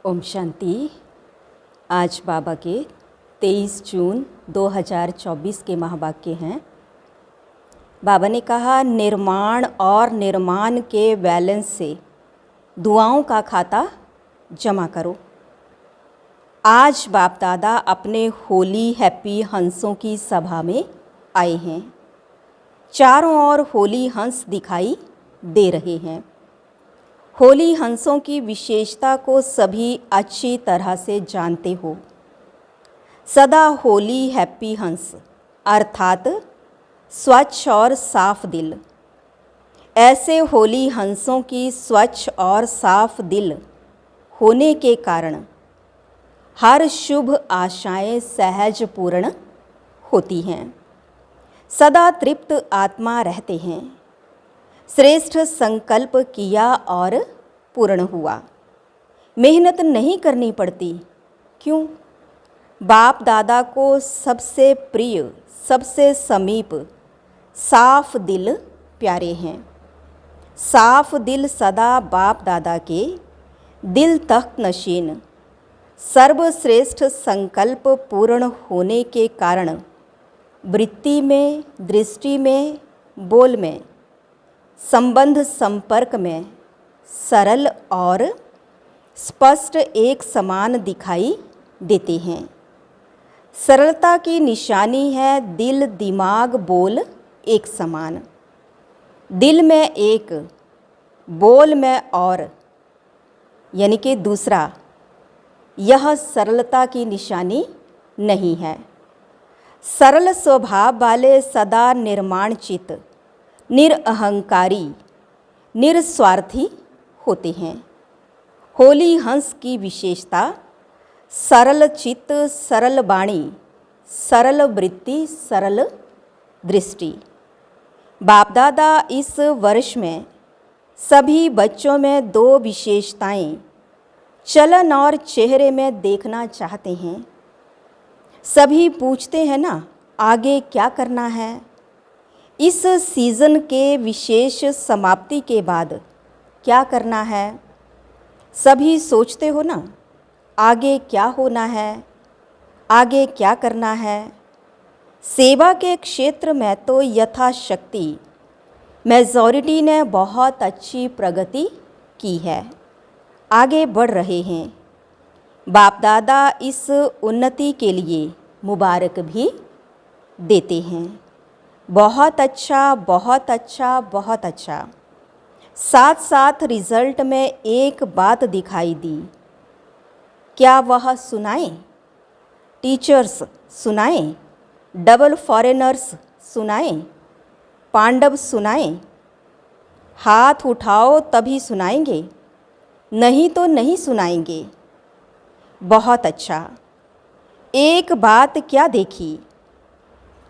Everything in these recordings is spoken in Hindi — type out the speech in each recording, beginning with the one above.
ओम शांति। आज बाबा के 23 जून 2024 के महावाक्य हैं। बाबा ने कहा, निर्माण और निर्माण के बैलेंस से दुआओं का खाता जमा करो। आज बाप दादा अपने होली हैप्पी हंसों की सभा में आए हैं। चारों ओर होली हंस दिखाई दे रहे हैं। होली हंसों की विशेषता को सभी अच्छी तरह से जानते हो। सदा होली हैप्पी हंस अर्थात स्वच्छ और साफ दिल। ऐसे होली हंसों की स्वच्छ और साफ दिल होने के कारण हर शुभ आशाएं सहज पूर्ण होती हैं। सदा तृप्त आत्मा रहते हैं। श्रेष्ठ संकल्प किया और पूर्ण हुआ। मेहनत नहीं करनी पड़ती। क्यों? बाप दादा को सबसे प्रिय, सबसे समीप साफ दिल प्यारे हैं। साफ दिल सदा बाप दादा के दिल तख्त नशीन सर्वश्रेष्ठ संकल्प पूर्ण होने के कारण वृत्ति में, दृष्टि में, बोल में, संबंध संपर्क में सरल और स्पष्ट एक समान दिखाई देते हैं। सरलता की निशानी है दिल, दिमाग, बोल एक समान। दिल में एक, बोल में और, यानी कि दूसरा, यह सरलता की निशानी नहीं है। सरल स्वभाव वाले सदा निर्माण चित्त, निरअहंकारी, निस्वार्थी होते हैं। होली हंस की विशेषता सरल चित्त, सरल वाणी, सरल वृत्ति, सरल दृष्टि। बाप दादा इस वर्ष में सभी बच्चों में दो विशेषताएं चलन और चेहरे में देखना चाहते हैं। सभी पूछते हैं ना, आगे क्या करना है? इस सीज़न के विशेष समाप्ति के बाद क्या करना है? सभी सोचते हो ना, आगे क्या होना है, आगे क्या करना है? सेवा के क्षेत्र में तो यथाशक्ति मेजॉरिटी ने बहुत अच्छी प्रगति की है, आगे बढ़ रहे हैं। बाप दादा इस उन्नति के लिए मुबारक भी देते हैं। बहुत अच्छा, बहुत अच्छा, बहुत अच्छा। साथ साथ रिजल्ट में एक बात दिखाई दी। क्या वह सुनाएं? टीचर्स सुनाएं? डबल फॉरेनर्स सुनाएं? पांडव सुनाएं? हाथ उठाओ तभी सुनाएंगे, नहीं तो नहीं सुनाएंगे। बहुत अच्छा। एक बात क्या देखी?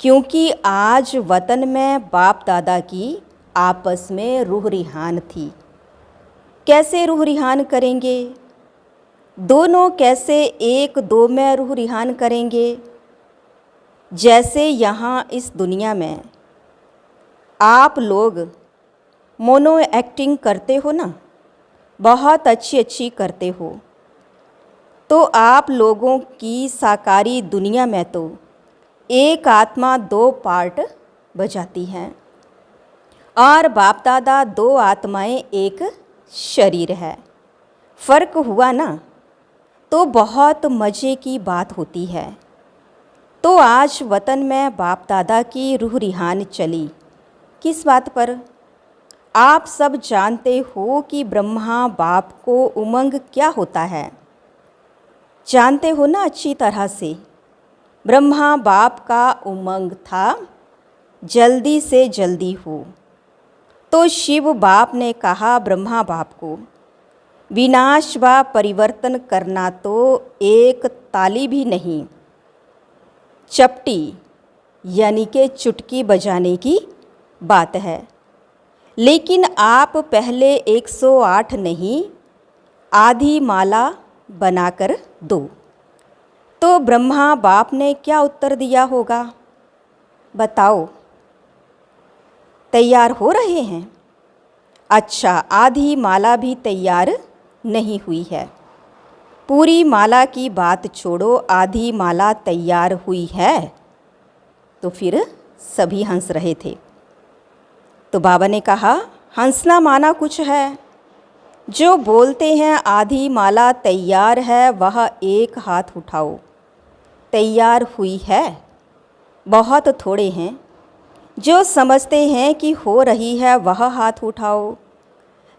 क्योंकि आज वतन में बाप दादा की आपस में रूह रिहान थी। कैसे रूह रिहान करेंगे? दोनों कैसे एक दो में रूह रिहान करेंगे? जैसे यहाँ इस दुनिया में आप लोग मोनो एक्टिंग करते हो ना, बहुत अच्छी अच्छी करते हो, तो आप लोगों की साकारी दुनिया में तो एक आत्मा दो पार्ट बजाती हैं और बाप दादा दो आत्माएं एक शरीर है। फ़र्क हुआ ना, तो बहुत मज़े की बात होती है। तो आज वतन में बाप दादा की रूह रिहान चली। किस बात पर? आप सब जानते हो कि ब्रह्मा बाप को उमंग क्या होता है। जानते हो ना अच्छी तरह से। ब्रह्मा बाप का उमंग था जल्दी से जल्दी हो। तो शिव बाप ने कहा ब्रह्मा बाप को, विनाश व परिवर्तन करना तो एक ताली भी नहीं, चपटी यानी कि चुटकी बजाने की बात है। लेकिन आप पहले 108 नहीं, आधी माला बनाकर दो। तो ब्रह्मा बाप ने क्या उत्तर दिया होगा? बताओ। तैयार हो रहे हैं? अच्छा, आधी माला भी तैयार नहीं हुई है। पूरी माला की बात छोड़ो, आधी माला तैयार हुई है। तो फिर सभी हंस रहे थे। तो बाबा ने कहा, हंसना माना कुछ है। जो बोलते हैं आधी माला तैयार है, वह एक हाथ उठाओ। तैयार हुई है बहुत थोड़े हैं। जो समझते हैं कि हो रही है, वह हाथ उठाओ।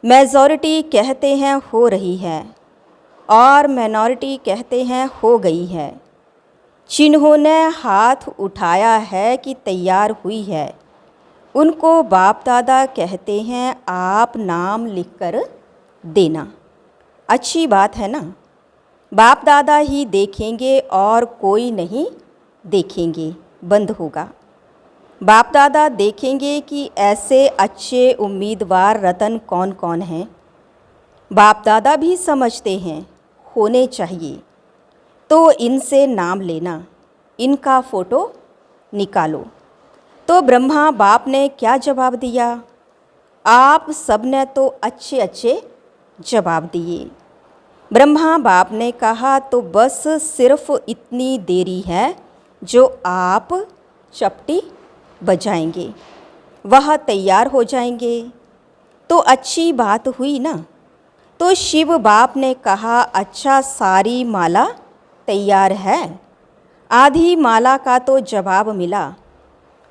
मेजॉरिटी कहते हैं हो रही है और माइनॉरिटी कहते हैं हो गई है। जिन्होंने हाथ उठाया है कि तैयार हुई है, उनको बाप दादा कहते हैं आप नाम लिखकर देना। अच्छी बात है ना। बाप दादा ही देखेंगे और कोई नहीं देखेंगे, बंद होगा। बाप दादा देखेंगे कि ऐसे अच्छे उम्मीदवार रतन कौन कौन हैं। बाप दादा भी समझते हैं होने चाहिए, तो इनसे नाम लेना, इनका फ़ोटो निकालो। तो ब्रह्मा बाप ने क्या जवाब दिया? आप सब ने तो अच्छे अच्छे जवाब दिए। ब्रह्मा बाप ने कहा, तो बस सिर्फ इतनी देरी है, जो आप चपटी बजाएंगे वह तैयार हो जाएंगे। तो अच्छी बात हुई ना। तो शिव बाप ने कहा, अच्छा सारी माला तैयार है। आधी माला का तो जवाब मिला।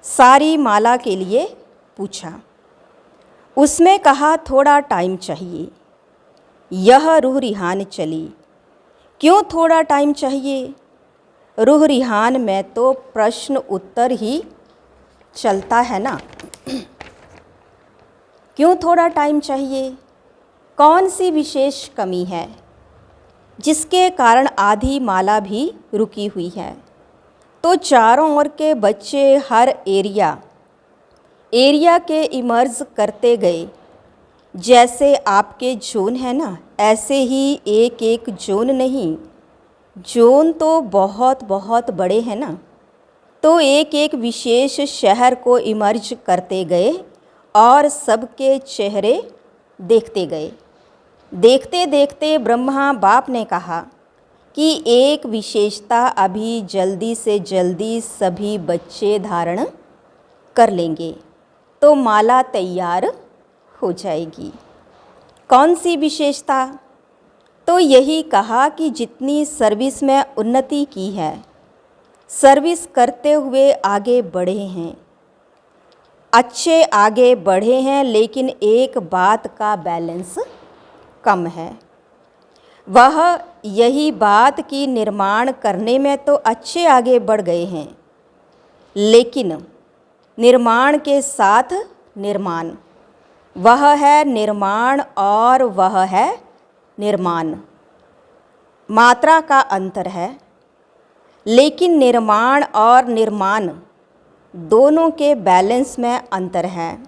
सारी माला के लिए पूछा। उसमें कहा थोड़ा टाइम चाहिए। यह रूह रिहान चली। क्यों थोड़ा टाइम चाहिए? रूह रिहान में तो प्रश्न उत्तर ही चलता है ना। क्यों थोड़ा टाइम चाहिए? कौन सी विशेष कमी है जिसके कारण आधी माला भी रुकी हुई है? तो चारों ओर के बच्चे हर एरिया के इमर्ज करते गए। जैसे आपके जोन है ना, ऐसे ही एक एक जोन नहीं, जोन तो बहुत बहुत बड़े हैं ना। तो एक एक विशेष शहर को इमर्ज करते गए और सबके चेहरे देखते गए। देखते देखते ब्रह्मा बाप ने कहा कि एक विशेषता अभी जल्दी से जल्दी सभी बच्चे धारण कर लेंगे तो माला तैयार हो जाएगी। कौन सी विशेषता? तो यही कहा कि जितनी सर्विस में उन्नति की है, सर्विस करते हुए आगे बढ़े हैं, अच्छे आगे बढ़े हैं, लेकिन एक बात का बैलेंस कम है। वह यही बात कि निर्माण करने में तो अच्छे आगे बढ़ गए हैं, लेकिन निर्माण के साथ निर्माण, वह है निर्माण और वह है निर्माण, मात्रा का अंतर है। लेकिन निर्माण और निर्माण दोनों के बैलेंस में अंतर है।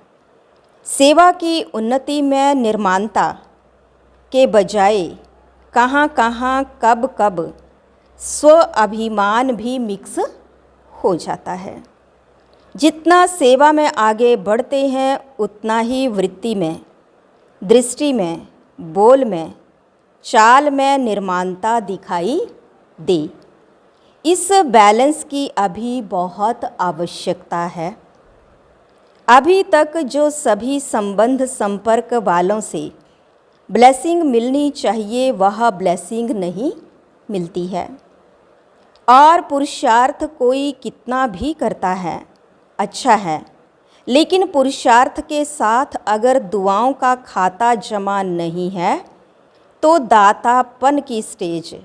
सेवा की उन्नति में निर्माणता के बजाय कहाँ कहाँ कब कब स्व अभिमान भी मिक्स हो जाता है। जितना सेवा में आगे बढ़ते हैं, उतना ही वृत्ति में, दृष्टि में, बोल में, चाल में निर्माणता दिखाई दे। इस बैलेंस की अभी बहुत आवश्यकता है। अभी तक जो सभी संबंध संपर्क वालों से ब्लेसिंग मिलनी चाहिए, वह ब्लेसिंग नहीं मिलती है। और पुरुषार्थ कोई कितना भी करता है, अच्छा है, लेकिन पुरुषार्थ के साथ अगर दुआओं का खाता जमा नहीं है, तो दातापन की स्टेज,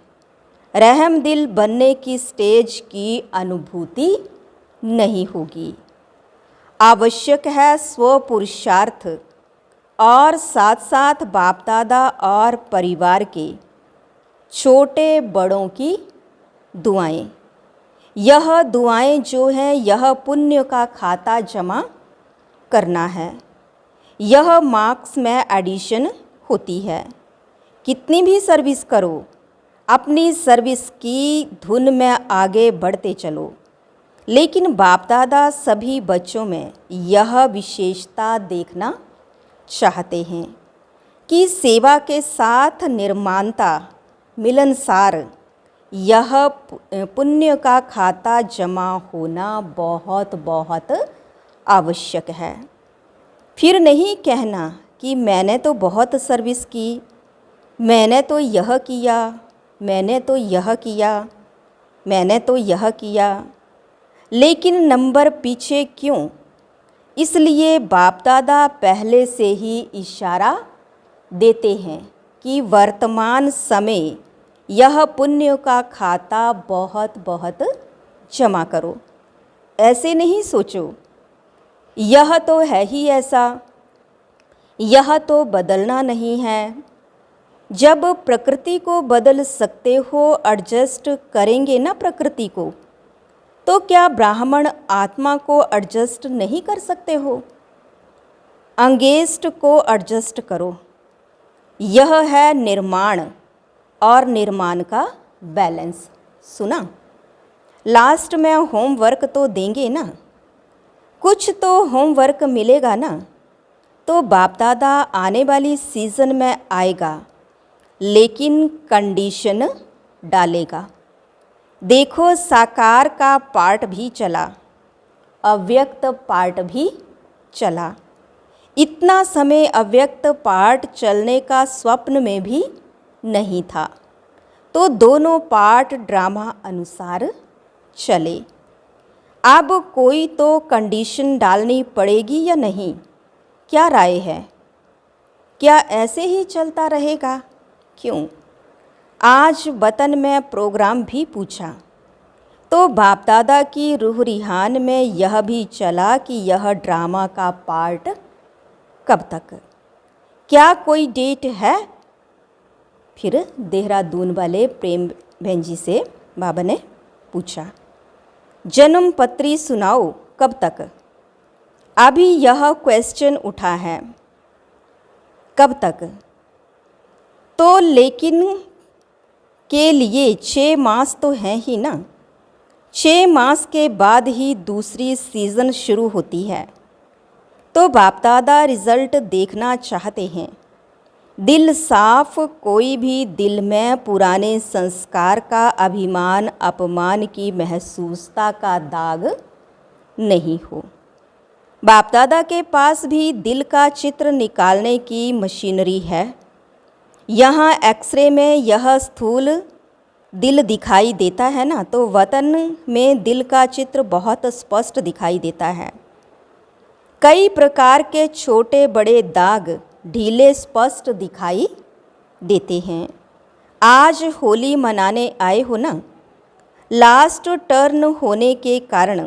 रहम दिल बनने की स्टेज की अनुभूति नहीं होगी। आवश्यक है स्व पुरुषार्थ और साथ साथ बाप दादा और परिवार के छोटे बड़ों की दुआएं। यह दुआएं जो हैं, यह पुण्य का खाता जमा करना है। यह मार्क्स में एडिशन होती है। कितनी भी सर्विस करो, अपनी सर्विस की धुन में आगे बढ़ते चलो, लेकिन बाप दादा सभी बच्चों में यह विशेषता देखना चाहते हैं कि सेवा के साथ निर्माणता मिलनसार यह पुण्य का खाता जमा होना बहुत बहुत आवश्यक है। फिर नहीं कहना कि मैंने तो बहुत सर्विस की, मैंने तो यह किया, मैंने तो यह किया, मैंने तो यह किया, लेकिन नंबर पीछे क्यों? इसलिए बाप दादा पहले से ही इशारा देते हैं कि वर्तमान समय यह पुण्य का खाता बहुत बहुत जमा करो। ऐसे नहीं सोचो यह तो है ही ऐसा, यह तो बदलना नहीं है। जब प्रकृति को बदल सकते हो, एडजस्ट करेंगे ना प्रकृति को, तो क्या ब्राह्मण आत्मा को एडजस्ट नहीं कर सकते हो? अंगेस्ट को एडजस्ट करो। यह है निर्माण और निर्माण का बैलेंस। सुना? लास्ट में होमवर्क तो देंगे ना, कुछ तो होमवर्क मिलेगा ना, तो बाप दादा आने वाली सीज़न में आएगा, लेकिन कंडीशन डालेगा। देखो साकार का पार्ट भी चला, अव्यक्त पार्ट भी चला। इतना समय अव्यक्त पार्ट चलने का स्वप्न में भी नहीं था, तो दोनों पार्ट ड्रामा अनुसार चले। अब कोई तो कंडीशन डालनी पड़ेगी या नहीं? क्या राय है? क्या ऐसे ही चलता रहेगा? क्यों? आज वतन में प्रोग्राम भी पूछा तो बाप दादा की रूह रिहान में यह भी चला कि यह ड्रामा का पार्ट कब तक? क्या कोई डेट है? फिर देहरादून वाले प्रेम बहन जी से बाबा ने पूछा, जन्म पत्री सुनाओ कब तक? अभी यह क्वेश्चन उठा है, कब तक? तो लेकिन के लिए 6 मास तो हैं ही ना। 6 मास के बाद ही दूसरी सीज़न शुरू होती है। तो बाप दादा रिज़ल्ट देखना चाहते हैं। दिल साफ, कोई भी दिल में पुराने संस्कार का अभिमान अपमान की महसूसता का दाग नहीं हो। बाप दादा के पास भी दिल का चित्र निकालने की मशीनरी है। यहाँ एक्सरे में यह स्थूल दिल दिखाई देता है ना, तो वतन में दिल का चित्र बहुत स्पष्ट दिखाई देता है। कई प्रकार के छोटे बड़े दाग ढीले स्पष्ट दिखाई देते हैं। आज होली मनाने आए हो ना, लास्ट टर्न होने के कारण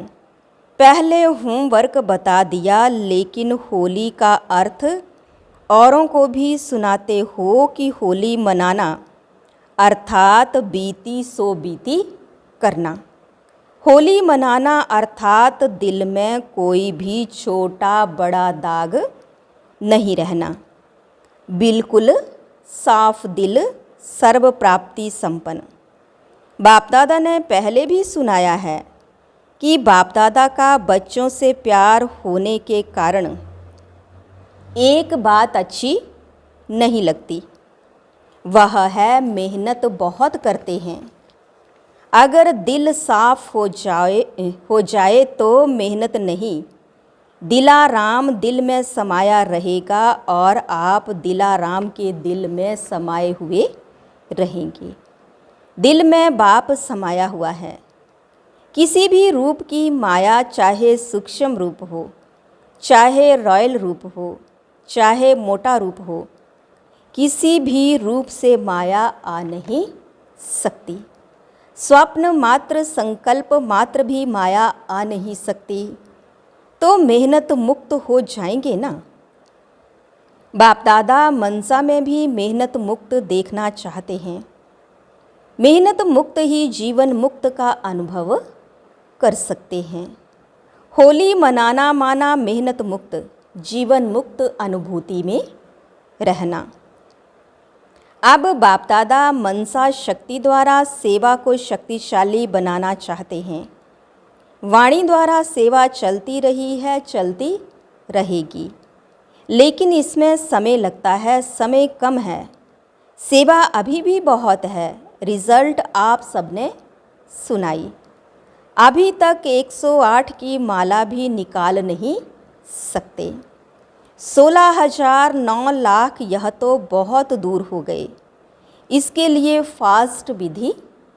पहले होमवर्क बता दिया, लेकिन होली का अर्थ औरों को भी सुनाते हो कि होली मनाना अर्थात बीती सो बीती करना। होली मनाना अर्थात दिल में कोई भी छोटा बड़ा दाग नहीं रहना। बिल्कुल साफ दिल, सर्व प्राप्ति संपन्न। बाप दादा ने पहले भी सुनाया है कि बाप दादा का बच्चों से प्यार होने के कारण एक बात अच्छी नहीं लगती, वह है मेहनत बहुत करते हैं। अगर दिल साफ हो जाए तो मेहनत नहीं, दिलाराम दिल में समाया रहेगा और आप दिलाराम के दिल में समाये हुए रहेंगे। दिल में बाप समाया हुआ है। किसी भी रूप की माया, चाहे सूक्ष्म रूप हो, चाहे रॉयल रूप हो, चाहे मोटा रूप हो, किसी भी रूप से माया आ नहीं सकती। स्वप्न मात्र, संकल्प मात्र भी माया आ नहीं सकती। तो मेहनत मुक्त हो जाएंगे ना। बाप दादा मनसा में भी मेहनत मुक्त देखना चाहते हैं। मेहनत मुक्त ही जीवन मुक्त का अनुभव कर सकते हैं। होली मनाना माना मेहनत मुक्त, जीवन मुक्त अनुभूति में रहना। अब बाप दादा मनसा शक्ति द्वारा सेवा को शक्तिशाली बनाना चाहते हैं। वाणी द्वारा सेवा चलती रही है, चलती रहेगी, लेकिन इसमें समय लगता है, समय कम है। सेवा अभी भी बहुत है, रिजल्ट आप सबने सुनाई। अभी तक 108 की माला भी निकाल नहीं सकते। 16,009 लाख यह तो बहुत दूर हो गए। इसके लिए फास्ट विधि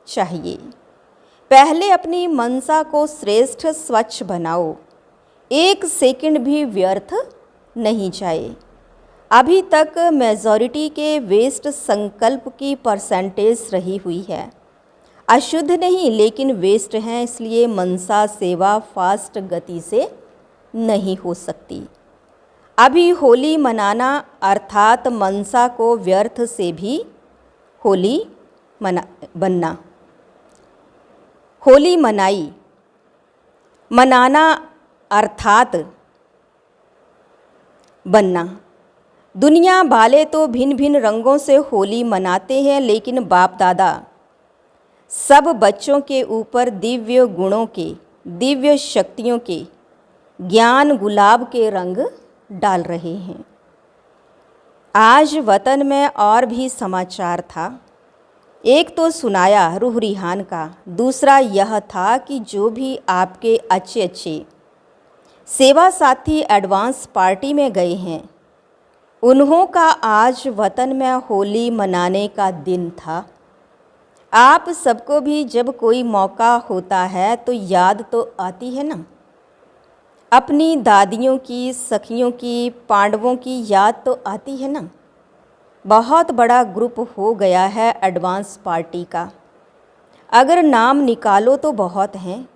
चाहिए। पहले अपनी मनसा को श्रेष्ठ स्वच्छ बनाओ, 1 सेकंड भी व्यर्थ नहीं जाए। अभी तक मेजॉरिटी के वेस्ट संकल्प की परसेंटेज रही हुई है। अशुद्ध नहीं लेकिन वेस्ट हैं, इसलिए मनसा सेवा फास्ट गति से नहीं हो सकती। अभी होली मनाना अर्थात मनसा को व्यर्थ से भी होली बनना। होली मनाई, मनाना अर्थात बनना। दुनिया वाले तो भिन्न भिन्न रंगों से होली मनाते हैं, लेकिन बाप दादा सब बच्चों के ऊपर दिव्य गुणों के, दिव्य शक्तियों के, ज्ञान गुलाब के रंग डाल रहे हैं। आज वतन में और भी समाचार था। एक तो सुनाया रूह रिहान का, दूसरा यह था कि जो भी आपके अच्छे अच्छे सेवा साथी एडवांस पार्टी में गए हैं, उन्हों का आज वतन में होली मनाने का दिन था। आप सबको भी जब कोई मौका होता है तो याद तो आती है ना, अपनी दादियों की, सखियों की, पांडवों की याद तो आती है ना। बहुत बड़ा ग्रुप हो गया है एडवांस पार्टी का। अगर नाम निकालो तो बहुत हैं।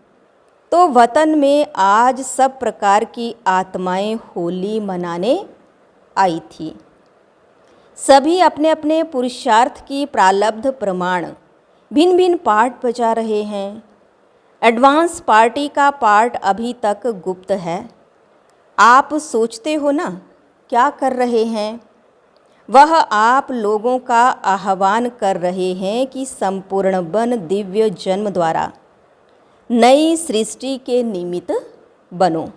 तो वतन में आज सब प्रकार की आत्माएं होली मनाने आई थी। सभी अपने अपने पुरुषार्थ की प्रारब्ध प्रमाण भिन्न भिन्न पार्ट बजा रहे हैं। एडवांस पार्टी का पार्ट अभी तक गुप्त है। आप सोचते हो ना क्या कर रहे हैं? वह आप लोगों का आह्वान कर रहे हैं कि संपूर्ण वन दिव्य जन्म द्वारा नई सृष्टि के निमित्त बनो।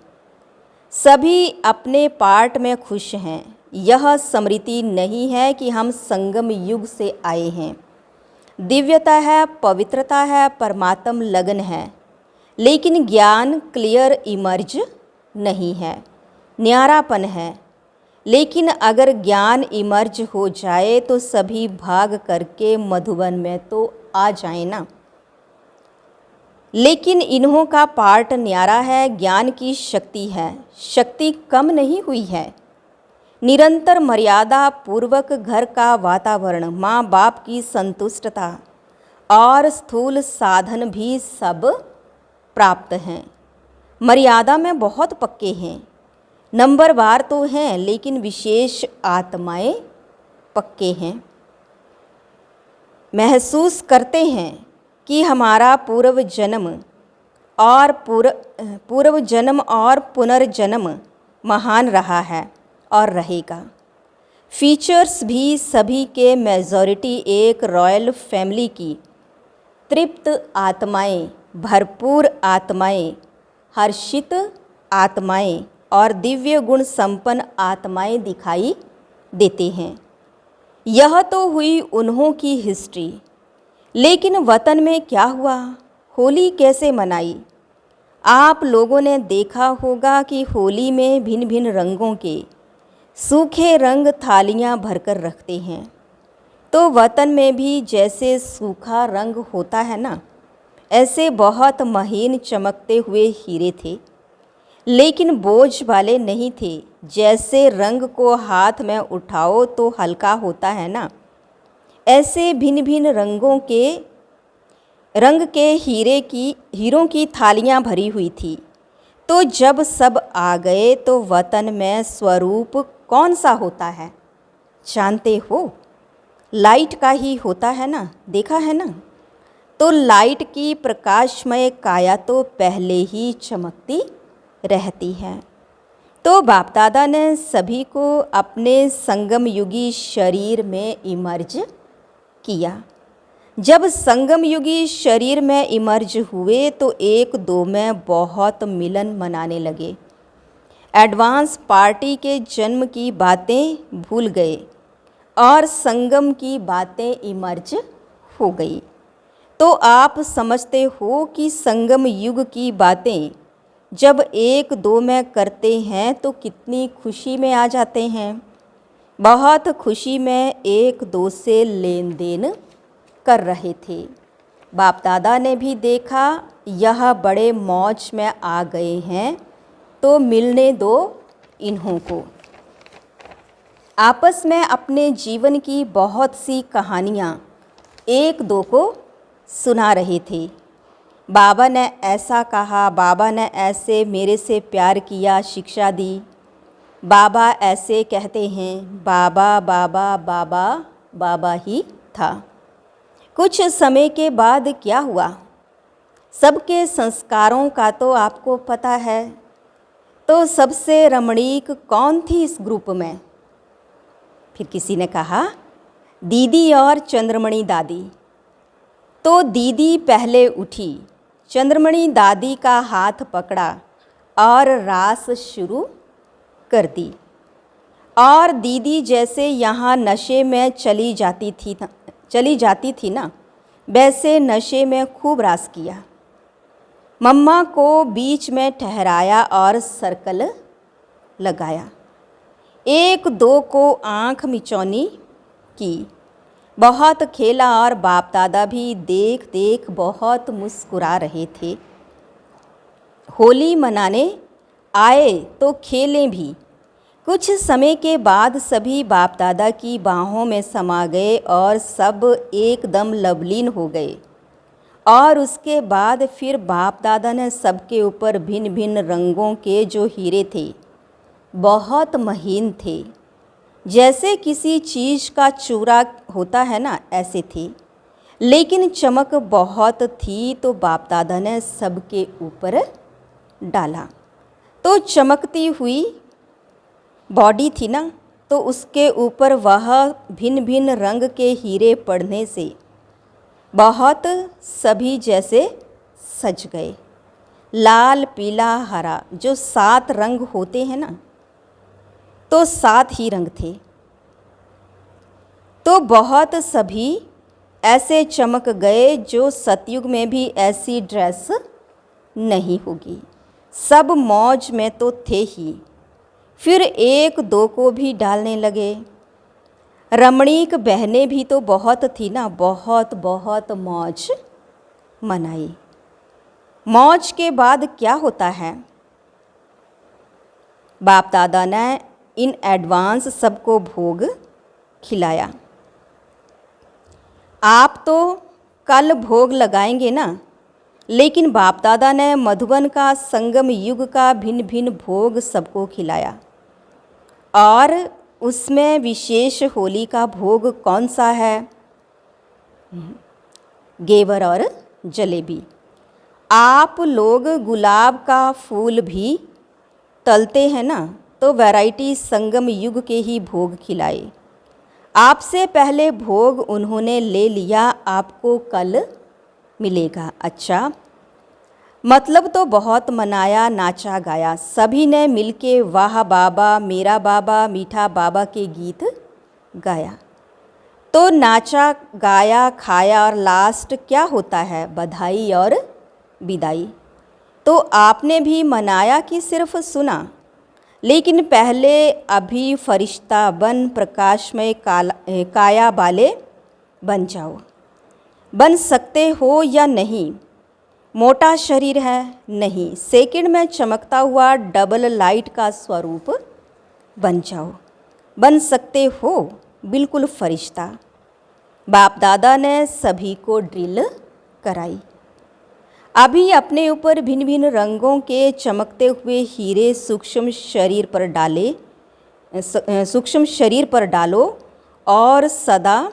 सभी अपने पार्ट में खुश हैं। यह स्मृति नहीं है कि हम संगम युग से आए हैं। दिव्यता है, पवित्रता है, परमात्म लगन है, लेकिन ज्ञान क्लियर इमर्ज नहीं है, न्यारापन है। लेकिन अगर ज्ञान इमर्ज हो जाए तो सभी भाग करके मधुबन में तो आ जाए ना। लेकिन इन्हों का पार्ट न्यारा है, ज्ञान की शक्ति है, शक्ति कम नहीं हुई है। निरंतर मर्यादा पूर्वक घर का वातावरण, माँ बाप की संतुष्टता और स्थूल साधन भी सब प्राप्त हैं। मर्यादा में बहुत पक्के हैं, नंबरवार तो हैं, लेकिन विशेष आत्माएं पक्के हैं। महसूस करते हैं कि हमारा पूर्व जन्म और पुनर्जन्म महान रहा है और रहेगा। फीचर्स भी सभी के मेजॉरिटी एक रॉयल फैमिली की तृप्त आत्माएं, भरपूर आत्माएं, हर्षित आत्माएं और दिव्य गुण संपन्न आत्माएं दिखाई देते हैं। यह तो हुई उन्हों की हिस्ट्री। लेकिन वतन में क्या हुआ? होली कैसे मनाई? आप लोगों ने देखा होगा कि होली में भिन्न भिन्न रंगों के सूखे रंग थालियां भरकर रखते हैं। तो वतन में भी जैसे सूखा रंग होता है ना, ऐसे बहुत महीन चमकते हुए हीरे थे, लेकिन बोझ वाले नहीं थे। जैसे रंग को हाथ में उठाओ तो हल्का होता है ना, ऐसे भिन्न भिन्न रंग के हीरों की थालियां भरी हुई थी। तो जब सब आ गए तो वतन में स्वरूप कौन सा होता है जानते हो? लाइट का ही होता है ना, देखा है ना। तो लाइट की प्रकाशमय काया तो पहले ही चमकती रहती है। तो बाप दादा ने सभी को अपने संगम युगी शरीर में इमर्ज किया। जब संगम युगी शरीर में इमर्ज हुए तो एक दो में बहुत मिलन मनाने लगे। एडवांस पार्टी के जन्म की बातें भूल गए। और संगम की बातें इमर्ज हो गई। तो आप समझते हो कि संगम युग की बातें जब एक दो में करते हैं तो कितनी खुशी में आ जाते हैं। बहुत खुशी में एक दो से लेन देन कर रहे थे। बाप दादा ने भी देखा यह बड़े मौज में आ गए हैं तो मिलने दो इन्हों को। आपस में अपने जीवन की बहुत सी कहानियाँ एक दो को सुना रहे थे। बाबा ने ऐसा कहा, बाबा ने ऐसे मेरे से प्यार किया, शिक्षा दी। बाबा ऐसे कहते हैं, बाबा बाबा बाबा बाबा ही था। कुछ समय के बाद क्या हुआ, सबके संस्कारों का तो आपको पता है। तो सबसे रमणीक कौन थी इस ग्रुप में? फिर किसी ने कहा दीदी और चंद्रमणि दादी। तो दीदी पहले उठी, चंद्रमणि दादी का हाथ पकड़ा और रास शुरू कर दी। और दीदी जैसे यहाँ नशे में चली जाती थी ना, वैसे नशे में खूब रास किया। मम्मा को बीच में ठहराया और सर्कल लगाया। एक दो को आँख मिचौनी की, बहुत खेला और बाप दादा भी देख देख बहुत मुस्कुरा रहे थे। होली मनाने आए तो खेलें भी। कुछ समय के बाद सभी बाप दादा की बाहों में समा गए और सब एकदम लवलीन हो गए। और उसके बाद फिर बाप दादा ने सबके ऊपर भिन्न भिन्न रंगों के जो हीरे थे, बहुत महीन थे, जैसे किसी चीज़ का चूरा होता है ना, ऐसे थे। लेकिन चमक बहुत थी तो बाप दादा ने सबके ऊपर डाला। तो चमकती हुई बॉडी थी ना, तो उसके ऊपर वह भिन्न भिन्न रंग के हीरे पड़ने से बहुत सभी जैसे सज गए। लाल पीला हरा जो 7 रंग होते हैं ना, तो 7 ही रंग थे। तो बहुत सभी ऐसे चमक गए जो सतयुग में भी ऐसी ड्रेस नहीं होगी। सब मौज में तो थे ही, फिर एक दो को भी डालने लगे। रमणीक बहनें भी तो बहुत थी ना, बहुत बहुत मौज मनाई। मौज के बाद क्या होता है, बाप दादा ने इन एडवांस सबको भोग खिलाया। आप तो कल भोग लगाएंगे ना, लेकिन बाप दादा ने मधुबन का संगम युग का भिन्न भिन्न भोग सबको खिलाया। और उसमें विशेष होली का भोग कौन सा है? गेवर और जलेबी। आप लोग गुलाब का फूल भी तलते हैं ना, तो वैरायटी संगम युग के ही भोग खिलाए। आपसे पहले भोग उन्होंने ले लिया, आपको कल मिलेगा। अच्छा, मतलब तो बहुत मनाया, नाचा गाया। सभी ने मिलके वाह बाबा, मेरा बाबा, मीठा बाबा के गीत गाया। तो नाचा गाया, खाया और लास्ट क्या होता है, बधाई और विदाई। तो आपने भी मनाया कि सिर्फ सुना? लेकिन पहले अभी फरिश्ता बन प्रकाशमय काया वाले बन जाओ। बन सकते हो या नहीं? मोटा शरीर है? नहीं। सेकंड में चमकता हुआ डबल लाइट का स्वरूप बन जाओ। बन सकते हो बिल्कुल फरिश्ता। बाप दादा ने सभी को ड्रिल कराई। अभी अपने ऊपर भिन्न भिन्न रंगों के चमकते हुए हीरे सूक्ष्म शरीर पर डालो और सदा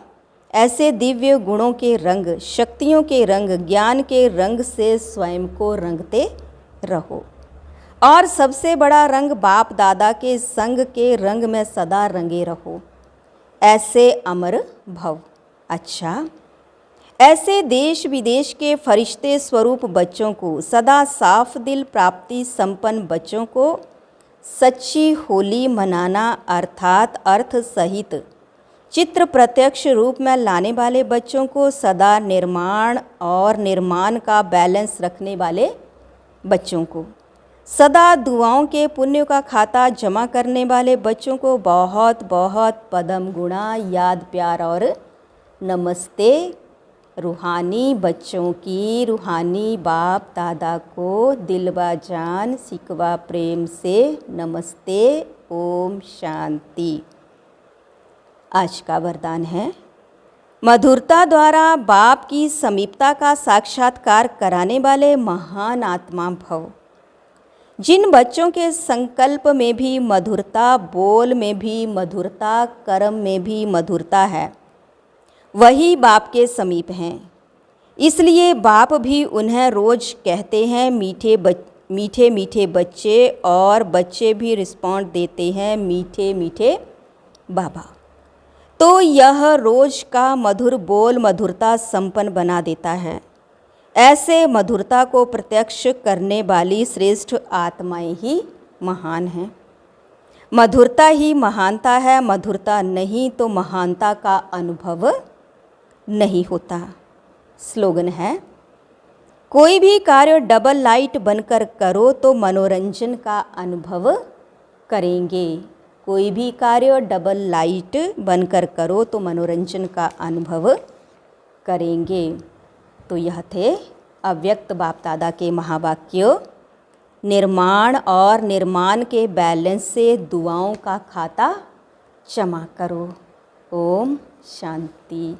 ऐसे दिव्य गुणों के रंग, शक्तियों के रंग, ज्ञान के रंग से स्वयं को रंगते रहो। और सबसे बड़ा रंग बाप दादा के संग के रंग में सदा रंगे रहो। ऐसे अमर भव। अच्छा, ऐसे देश विदेश के फरिश्ते स्वरूप बच्चों को, सदा साफ दिल प्राप्ति संपन्न बच्चों को सच्ची होली मनाना, अर्थात अर्थ सहित चित्र प्रत्यक्ष रूप में लाने वाले बच्चों को सदा निर्माण और निर्माण का बैलेंस रखने वाले बच्चों को, सदा दुआओं के पुण्य का खाता जमा करने वाले बच्चों को बहुत बहुत पदम गुणा, याद, प्यार और नमस्ते। रूहानी बच्चों की रूहानी बाप दादा को दिलवा जान सिकवा प्रेम से नमस्ते। ओम शांति। आज का वरदान है, मधुरता द्वारा बाप की समीपता का साक्षात्कार कराने वाले महान आत्मा भव। जिन बच्चों के संकल्प में भी मधुरता, बोल में भी मधुरता, कर्म में भी मधुरता है, वही बाप के समीप हैं। इसलिए बाप भी उन्हें रोज़ कहते हैं मीठे मीठे बच्चे, और बच्चे भी रिस्पॉन्ड देते हैं मीठे मीठे बाबा। तो यह रोज़ का मधुर बोल मधुरता संपन्न बना देता है। ऐसे मधुरता को प्रत्यक्ष करने वाली श्रेष्ठ आत्माएं ही महान हैं। मधुरता ही महानता है, मधुरता नहीं तो महानता का अनुभव नहीं होता। स्लोगन है, कोई भी कार्य डबल लाइट बनकर करो तो मनोरंजन का अनुभव करेंगे। कोई भी कार्य डबल लाइट बनकर करो तो मनोरंजन का अनुभव करेंगे। तो यह थे अव्यक्त बाप दादा के महावाक्य। निर्माण और निर्माण के बैलेंस से दुआओं का खाता जमा करो। ओम शांति।